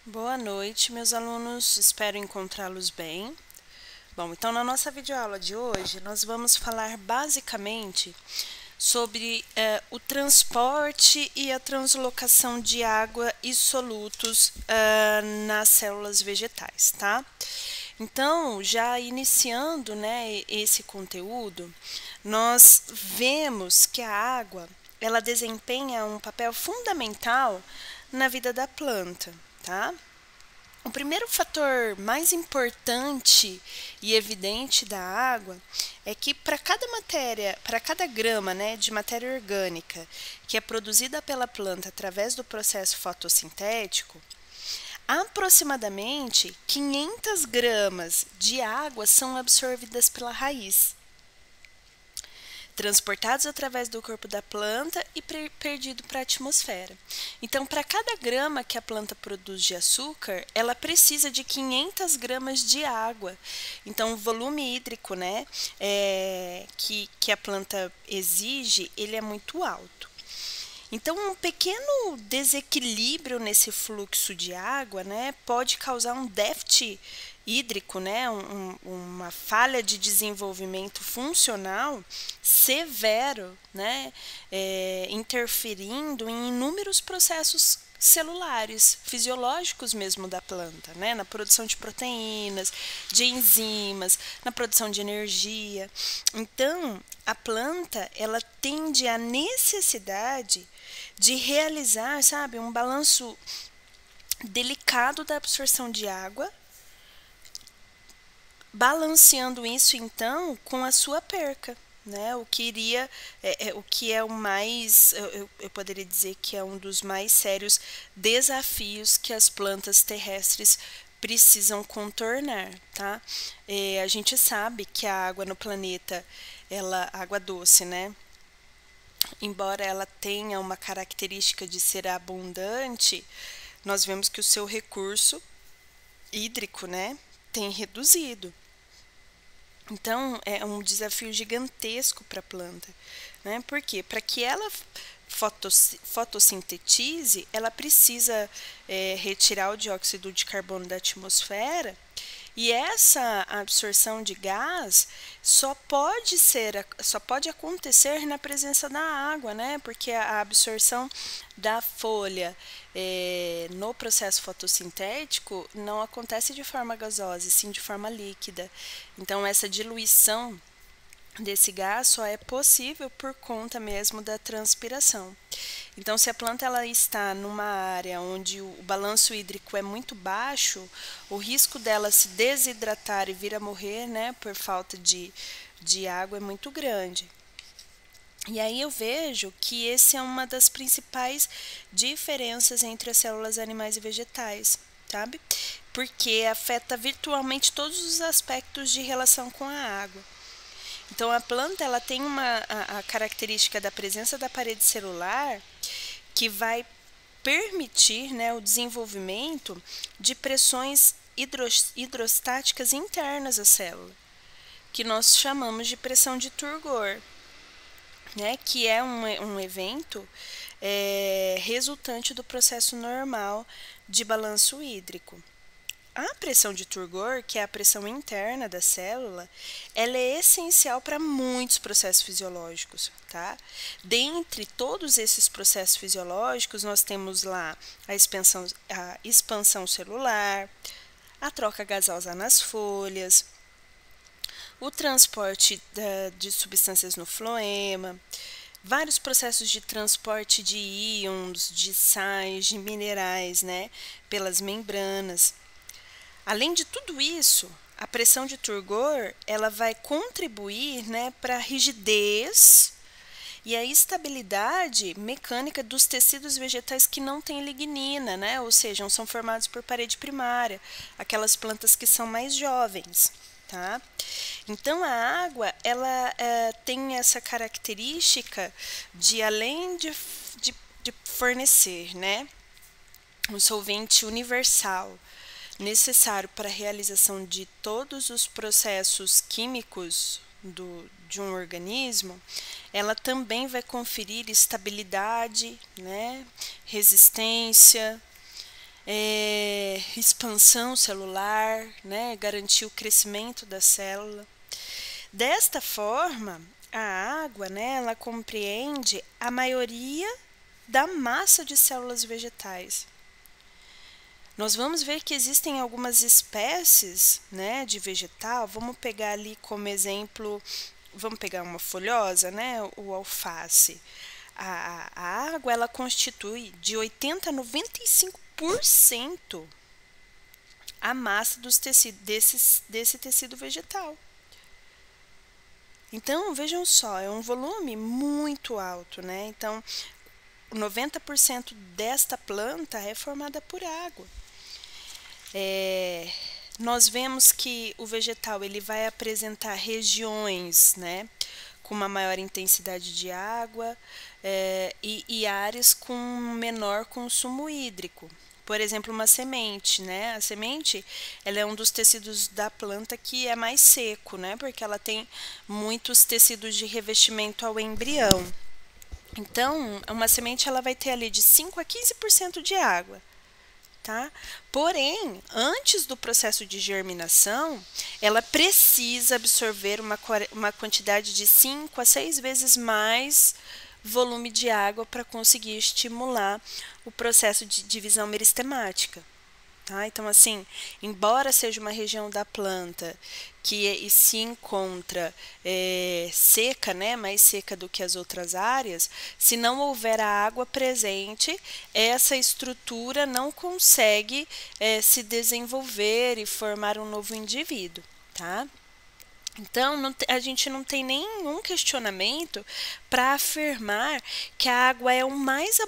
Boa noite, meus alunos. Espero encontrá-los bem. Bom, então na nossa videoaula de hoje, nós vamos falar basicamente sobre o transporte e a translocação de água e solutos nas células vegetais, tá? Então, já iniciando, né, esse conteúdo, nós vemos que a água, ela desempenha um papel fundamental na vida da planta, tá? O primeiro fator mais importante e evidente da água é que para cada grama, né, de matéria orgânica que é produzida pela planta através do processo fotossintético, aproximadamente 500 gramas de água são absorvidas pela raiz, transportados através do corpo da planta e perdido para a atmosfera. Então, para cada grama que a planta produz de açúcar, ela precisa de 500 gramas de água. Então, o volume hídrico, né, que a planta exige, ele é muito alto. Então, um pequeno desequilíbrio nesse fluxo de água, né, pode causar um déficit hídrico, né, uma falha de desenvolvimento funcional severo, né, interferindo em inúmeros processos celulares, fisiológicos mesmo da planta, né, na produção de proteínas, de enzimas, na produção de energia. Então, a planta, ela tende à necessidade de realizar, sabe, um balanço delicado da absorção de água, balanceando isso então com a sua perca, né? O que iria, o que é o mais, eu poderia dizer que é um dos mais sérios desafios que as plantas terrestres precisam contornar, tá? A gente sabe que a água no planeta, água doce, né? Embora ela tenha uma característica de ser abundante, nós vemos que o seu recurso hídrico, né, tem reduzido. Então, é um desafio gigantesco para a planta, né? Por quê? Para que ela fotossintetize, ela precisa retirar o dióxido de carbono da atmosfera, e essa absorção de gás só pode acontecer na presença da água, né? Porque a absorção da folha no processo fotossintético não acontece de forma gasosa, sim de forma líquida. Então, essa diluição desse gás só é possível por conta mesmo da transpiração. Então, se a planta ela está numa área onde o balanço hídrico é muito baixo, o risco dela se desidratar e vir a morrer, né, por falta de água é muito grande. E aí eu vejo que essa é uma das principais diferenças entre as células animais e vegetais, sabe? Porque afeta virtualmente todos os aspectos de relação com a água. Então, a planta ela tem a característica da presença da parede celular que vai permitir, né, o desenvolvimento de pressões hidrostáticas internas à célula, que nós chamamos de pressão de turgor, né, que é um evento resultante do processo normal de balanço hídrico. A pressão de turgor, que é a pressão interna da célula, ela é essencial para muitos processos fisiológicos, tá? Dentre todos esses processos fisiológicos, nós temos lá a expansão celular, a troca gasosa nas folhas, o transporte de substâncias no floema, vários processos de transporte de íons, de sais, de minerais, né, pelas membranas. Além de tudo isso, a pressão de turgor ela vai contribuir, né, para a rigidez e a estabilidade mecânica dos tecidos vegetais que não têm lignina, né, ou seja, são formados por parede primária, aquelas plantas que são mais jovens, tá? Então, a água ela tem essa característica de, além de fornecer, né, um solvente universal, necessário para a realização de todos os processos químicos de um organismo, ela também vai conferir estabilidade, né, resistência, expansão celular, né, garantir o crescimento da célula. Desta forma, a água, né, ela compreende a maioria da massa de células vegetais. Nós vamos ver que existem algumas espécies, né, de vegetal. Vamos pegar ali como exemplo, vamos pegar uma folhosa, né, o alface. A água ela constitui de 80 a 95% a massa dos desse tecido vegetal. Então, vejam só, é um volume muito alto, né? Então, 90% desta planta é formada por água. Nós vemos que o vegetal ele vai apresentar regiões, né, com uma maior intensidade de água e áreas com menor consumo hídrico. Por exemplo, uma semente, né? A semente, ela é um dos tecidos da planta que é mais seco, né? Porque ela tem muitos tecidos de revestimento ao embrião. Então, uma semente ela vai ter ali de 5 a 15% de água, tá? Porém, antes do processo de germinação, ela precisa absorver uma quantidade de 5 a 6 vezes mais volume de água para conseguir estimular o processo de divisão meristemática. Tá? Então, assim, embora seja uma região da planta que se encontra seca, né, mais seca do que as outras áreas, se não houver a água presente, essa estrutura não consegue se desenvolver e formar um novo indivíduo. Tá? Então, a gente não tem nenhum questionamento para afirmar que a água é o mais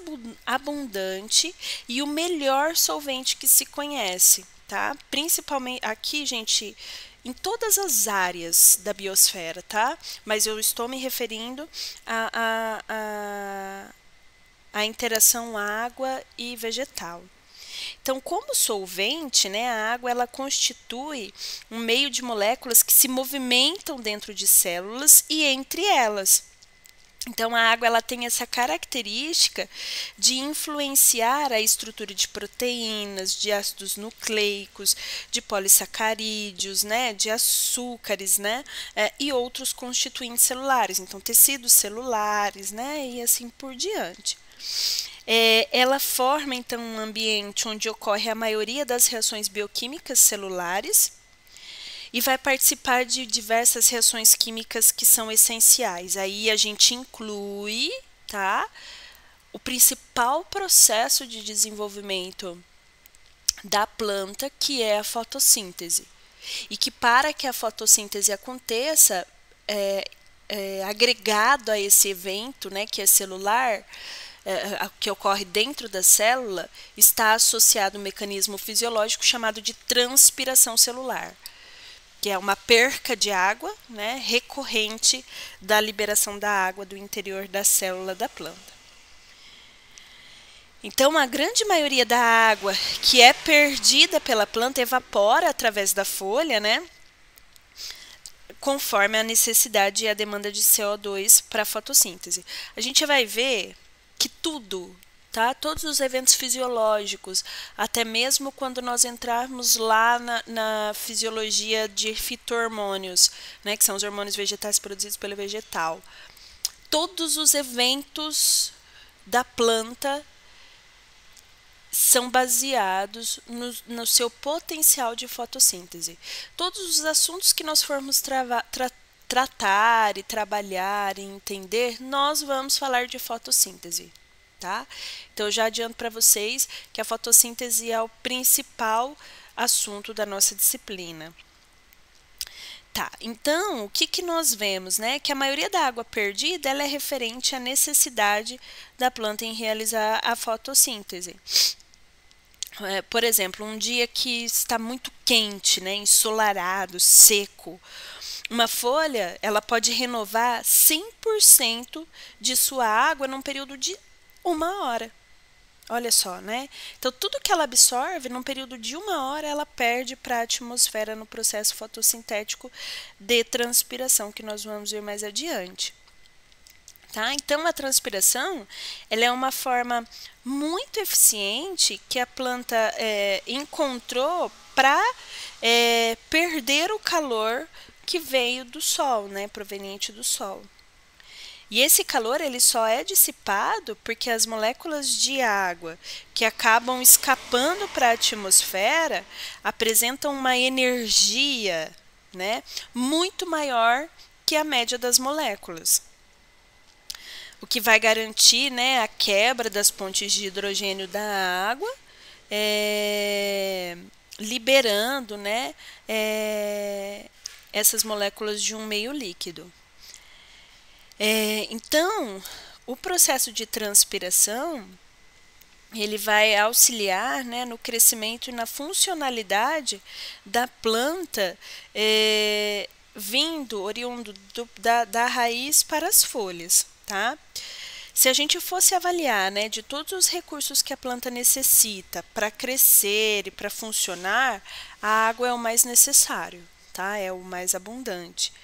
abundante e o melhor solvente que se conhece, tá? Principalmente aqui, gente, em todas as áreas da biosfera, tá? Mas eu estou me referindo à interação água e vegetal. Então, como solvente, né, a água ela constitui um meio de moléculas que se movimentam dentro de células e entre elas. Então, a água ela tem essa característica de influenciar a estrutura de proteínas, de ácidos nucleicos, de polissacarídeos, né, de açúcares, né, e outros constituintes celulares. Então, tecidos celulares, né, e assim por diante. Ela forma, então, um ambiente onde ocorre a maioria das reações bioquímicas celulares e vai participar de diversas reações químicas que são essenciais. Aí a gente inclui, tá, o principal processo de desenvolvimento da planta, que é a fotossíntese. E que para que a fotossíntese aconteça, agregado a esse evento, né, que é celular, que ocorre dentro da célula, está associado um mecanismo fisiológico chamado de transpiração celular, que é uma perca de água, né, recorrente da liberação da água do interior da célula da planta. Então, a grande maioria da água que é perdida pela planta evapora através da folha, né, conforme a necessidade e a demanda de CO2 para a fotossíntese. A gente vai ver que tudo, tá? Todos os eventos fisiológicos, até mesmo quando nós entrarmos lá na fisiologia de fito-hormônios, né, que são os hormônios vegetais produzidos pelo vegetal, todos os eventos da planta são baseados no seu potencial de fotossíntese. Todos os assuntos que nós formos tratar e trabalhar e entender, nós vamos falar de fotossíntese, tá? Então, eu já adianto para vocês que a fotossíntese é o principal assunto da nossa disciplina. Tá, então, o que nós vemos, né? Que a maioria da água perdida, ela é referente à necessidade da planta em realizar a fotossíntese. Por exemplo, um dia que está muito quente, né, ensolarado, seco, uma folha ela pode renovar 100% de sua água num período de 1 hora. Olha só, né? Então, tudo que ela absorve, num período de 1 hora, ela perde para a atmosfera no processo fotossintético de transpiração, que nós vamos ver mais adiante. Tá? Então, a transpiração ela é uma forma muito eficiente que a planta encontrou para perder o calor que veio do sol, né, proveniente do sol. E esse calor ele só é dissipado porque as moléculas de água que acabam escapando para a atmosfera apresentam uma energia, né, muito maior que a média das moléculas. O que vai garantir, né, a quebra das pontes de hidrogênio da água, liberando, né, essas moléculas de um meio líquido. Então, o processo de transpiração ele vai auxiliar, né, no crescimento e na funcionalidade da planta, oriundo da raiz para as folhas. Tá? Se a gente fosse avaliar, né, de todos os recursos que a planta necessita para crescer e para funcionar, a água é o mais necessário, tá? É o mais abundante.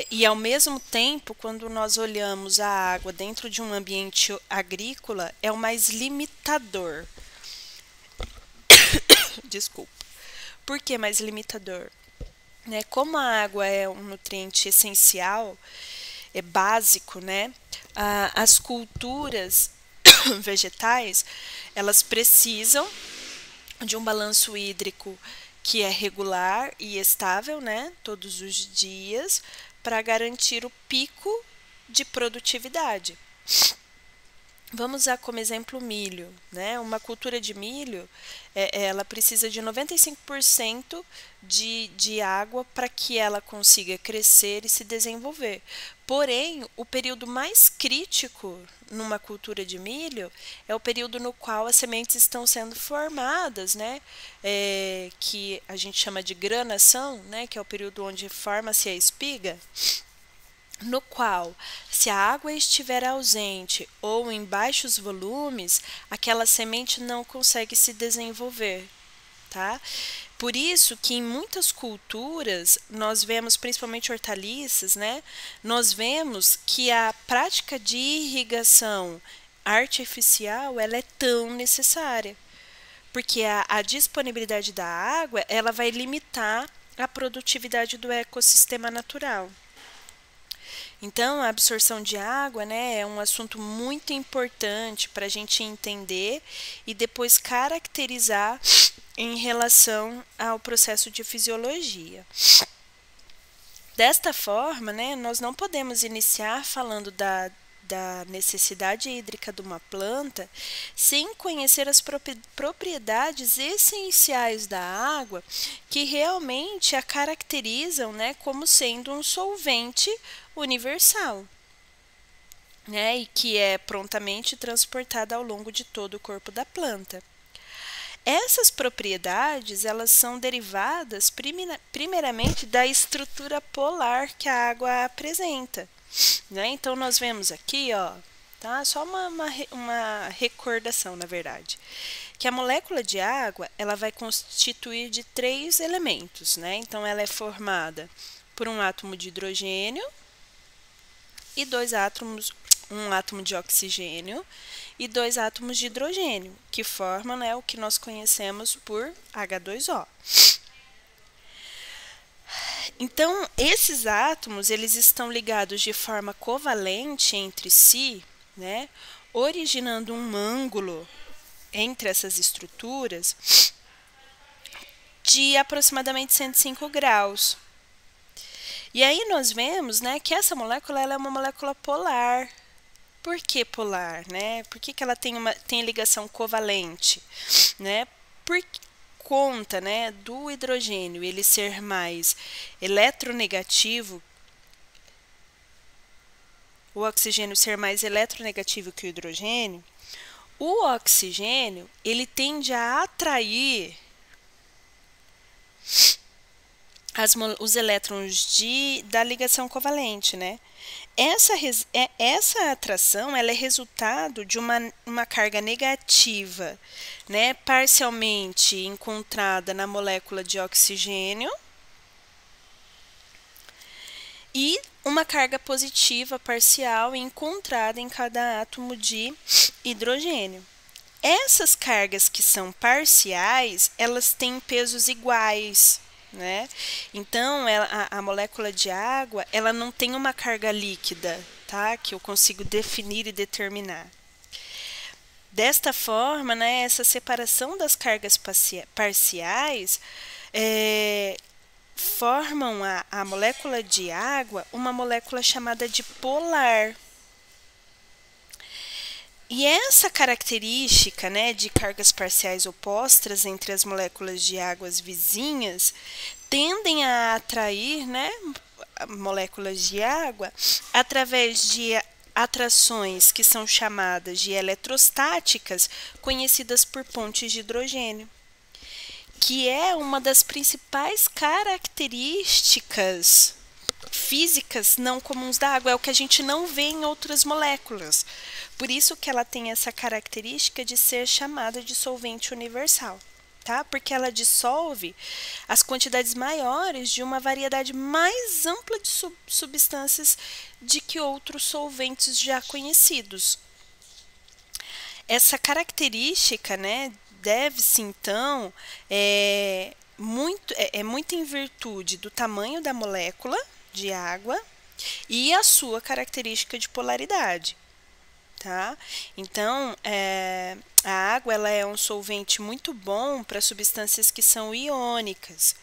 E ao mesmo tempo, quando nós olhamos a água dentro de um ambiente agrícola, é o mais limitador. Desculpa. Por que mais limitador? Né? Como a água é um nutriente essencial, é básico, né? As culturas vegetais, elas precisam de um balanço hídrico que é regular e estável, né? Todos os dias, para garantir o pico de produtividade. Vamos usar como exemplo o milho, né? Uma cultura de milho, ela precisa de 95% de água para que ela consiga crescer e se desenvolver. Porém, o período mais crítico numa cultura de milho é o período no qual as sementes estão sendo formadas, né? Que a gente chama de granação, né? Que é o período onde forma-se a espiga, no qual, se a água estiver ausente ou em baixos volumes, aquela semente não consegue se desenvolver, tá? Por isso que em muitas culturas, nós vemos, principalmente hortaliças, né? Nós vemos que a prática de irrigação artificial, ela é tão necessária, porque a disponibilidade da água, ela vai limitar a produtividade do ecossistema natural. Então, a absorção de água, né, é um assunto muito importante para a gente entender e depois caracterizar em relação ao processo de fisiologia. Desta forma, né, nós não podemos iniciar falando da necessidade hídrica de uma planta sem conhecer as propriedades essenciais da água que realmente a caracterizam, né, como sendo um solvente universal, né, e que é prontamente transportada ao longo de todo o corpo da planta. Essas propriedades, elas são derivadas primeiramente da estrutura polar que a água apresenta, né? Então, nós vemos aqui, ó, tá? Só uma recordação, na verdade, que a molécula de água, ela vai constituir de 3 elementos, né? Então, ela é formada por um átomo de hidrogênio e um átomo de oxigênio e 2 átomos de hidrogênio, que formam, né, o que nós conhecemos por H2O. Então, esses átomos, eles estão ligados de forma covalente entre si, né, originando um ângulo entre essas estruturas de aproximadamente 105 graus. E aí nós vemos, né, que essa molécula ela é uma molécula polar. Por que polar, né? Por que ela tem ligação covalente, né? Por conta, né, do hidrogênio ele ser mais eletronegativo, o oxigênio ser mais eletronegativo que o hidrogênio, o oxigênio ele tende a atrair os elétrons da ligação covalente, né? Essa atração ela é resultado de uma carga negativa, né, parcialmente encontrada na molécula de oxigênio e uma carga positiva parcial encontrada em cada átomo de hidrogênio. Essas cargas que são parciais, elas têm pesos iguais, né? Então, a molécula de água, ela não tem uma carga líquida, tá? Que eu consigo definir e determinar. Desta forma, né, essa separação das cargas parciais formam a molécula de água uma molécula chamada de polar. E essa característica, né, de cargas parciais opostas entre as moléculas de águas vizinhas tendem a atrair, né, moléculas de água através de atrações que são chamadas de eletrostáticas, conhecidas por pontes de hidrogênio, que é uma das principais características físicas não comuns da água, é o que a gente não vê em outras moléculas. Por isso que ela tem essa característica de ser chamada de solvente universal, tá? Porque ela dissolve as quantidades maiores de uma variedade mais ampla de substâncias de que outros solventes já conhecidos. Essa característica, né, deve-se então muito em virtude do tamanho da molécula de água e a sua característica de polaridade, tá? Então, a água ela é um solvente muito bom para substâncias que são iônicas,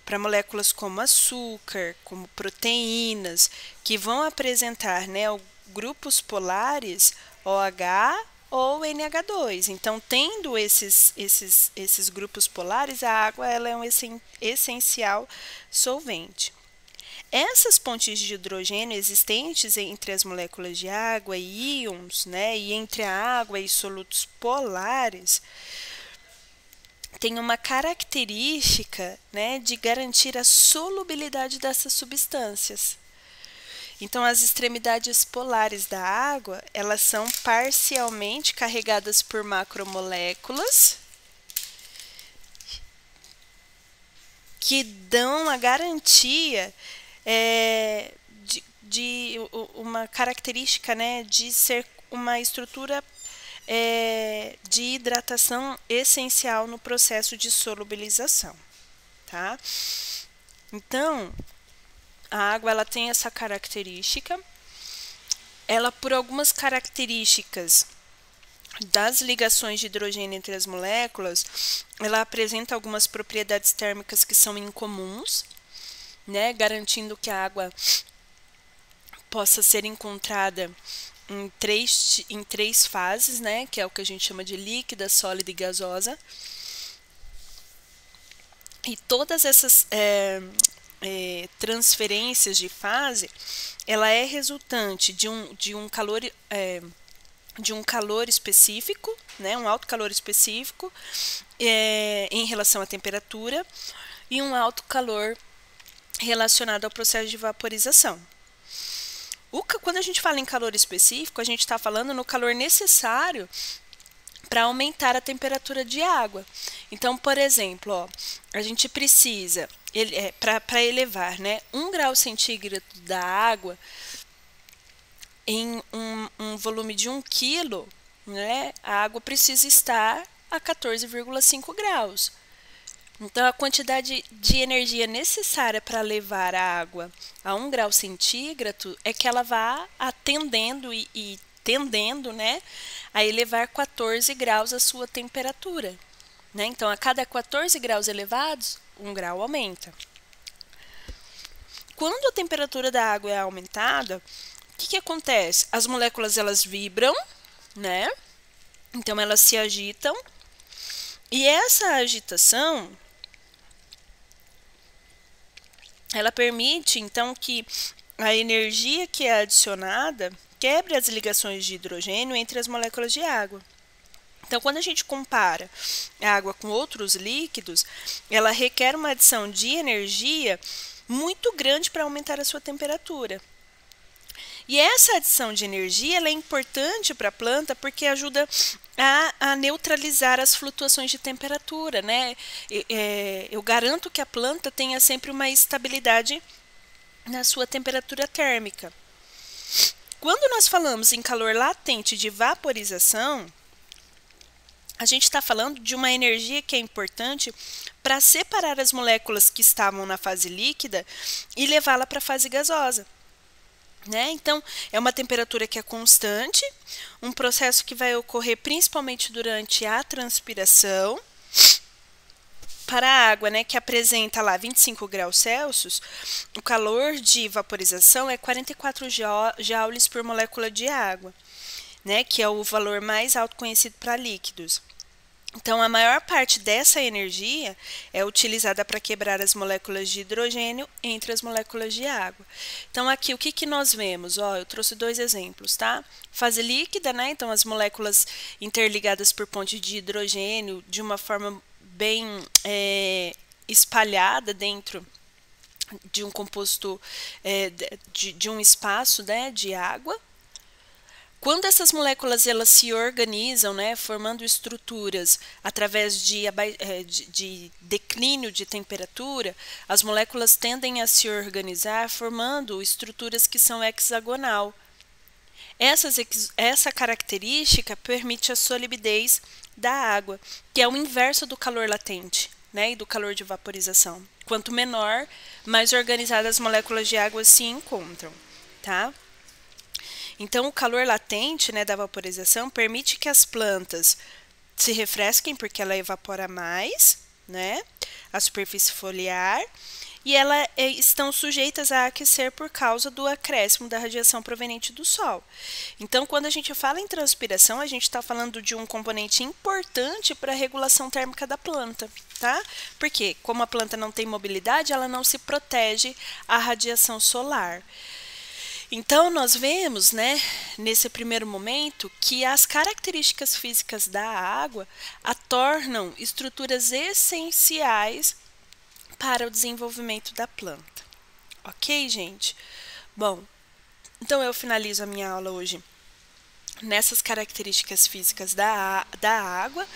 para moléculas como açúcar, como proteínas, que vão apresentar, né, grupos polares OH ou NH2. Então, tendo esses grupos polares, a água ela é um essencial solvente. Essas pontes de hidrogênio existentes entre as moléculas de água e íons, né, e entre a água e solutos polares, têm uma característica, né, de garantir a solubilidade dessas substâncias. Então, as extremidades polares da água, elas são parcialmente carregadas por macromoléculas que dão a garantia de uma característica, né, de ser uma estrutura de hidratação essencial no processo de solubilização, tá? Então, a água ela tem essa característica, ela por algumas características das ligações de hidrogênio entre as moléculas, ela apresenta algumas propriedades térmicas que são incomuns, né, garantindo que a água possa ser encontrada em três fases, né, que é o que a gente chama de líquida, sólida e gasosa. E todas essas transferências de fase, ela é resultante de um calor específico, né, um alto calor específico em relação à temperatura e um alto calor relacionado ao processo de vaporização. Quando a gente fala em calor específico, a gente está falando no calor necessário para aumentar a temperatura de água. Então, por exemplo, ó, a gente precisa, para elevar, né, 1 grau centígrado da água em um volume de 1 quilo, né, a água precisa estar a 14,5 graus. Então, a quantidade de energia necessária para levar a água a 1 grau centígrado é que ela vá atendendo e tendendo, né, a elevar 14 graus a sua temperatura, né? Então, a cada 14 graus elevados, 1 grau aumenta. Quando a temperatura da água é aumentada, o que acontece? As moléculas elas vibram, né? Então, elas se agitam. E essa agitação, ela permite, então, que a energia que é adicionada quebre as ligações de hidrogênio entre as moléculas de água. Então, quando a gente compara a água com outros líquidos, ela requer uma adição de energia muito grande para aumentar a sua temperatura. E essa adição de energia ela é importante para a planta porque ajuda a neutralizar as flutuações de temperatura, né? Eu garanto que a planta tenha sempre uma estabilidade na sua temperatura térmica. Quando nós falamos em calor latente de vaporização, a gente está falando de uma energia que é importante para separar as moléculas que estavam na fase líquida e levá-la para a fase gasosa. Né? Então, é uma temperatura que é constante, um processo que vai ocorrer principalmente durante a transpiração. Para a água, né, que apresenta lá 25 graus Celsius, o calor de vaporização é 44 joules por molécula de água, né, que é o valor mais alto conhecido para líquidos. Então, a maior parte dessa energia é utilizada para quebrar as moléculas de hidrogênio entre as moléculas de água. Então, aqui, o que nós vemos? Ó, eu trouxe 2 exemplos, tá? Fase líquida, né? Então, as moléculas interligadas por ponte de hidrogênio de uma forma bem espalhada dentro de um composto, de um espaço, né, de água. Quando essas moléculas elas se organizam, né, formando estruturas através de declínio de temperatura, as moléculas tendem a se organizar formando estruturas que são hexagonal. Essa característica permite a solidez da água, que é o inverso do calor latente, né, e do calor de vaporização. Quanto menor, mais organizadas as moléculas de água se encontram, tá? Então, o calor latente, né, da vaporização permite que as plantas se refresquem, porque ela evapora mais, né, a superfície foliar, e elas estão sujeitas a aquecer por causa do acréscimo da radiação proveniente do Sol. Então, quando a gente fala em transpiração, a gente está falando de um componente importante para a regulação térmica da planta, tá? Porque, como a planta não tem mobilidade, ela não se protege à radiação solar. Então, nós vemos, né, nesse primeiro momento, que as características físicas da água a tornam estruturas essenciais para o desenvolvimento da planta. Ok, gente? Bom, então eu finalizo a minha aula hoje nessas características físicas da água.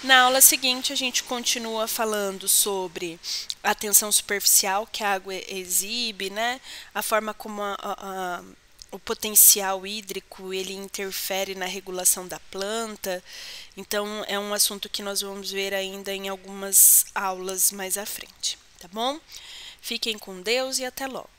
Na aula seguinte, a gente continua falando sobre a tensão superficial que a água exibe, né? A forma como o potencial hídrico ele interfere na regulação da planta. Então, é um assunto que nós vamos ver ainda em algumas aulas mais à frente, tá bom? Fiquem com Deus e até logo.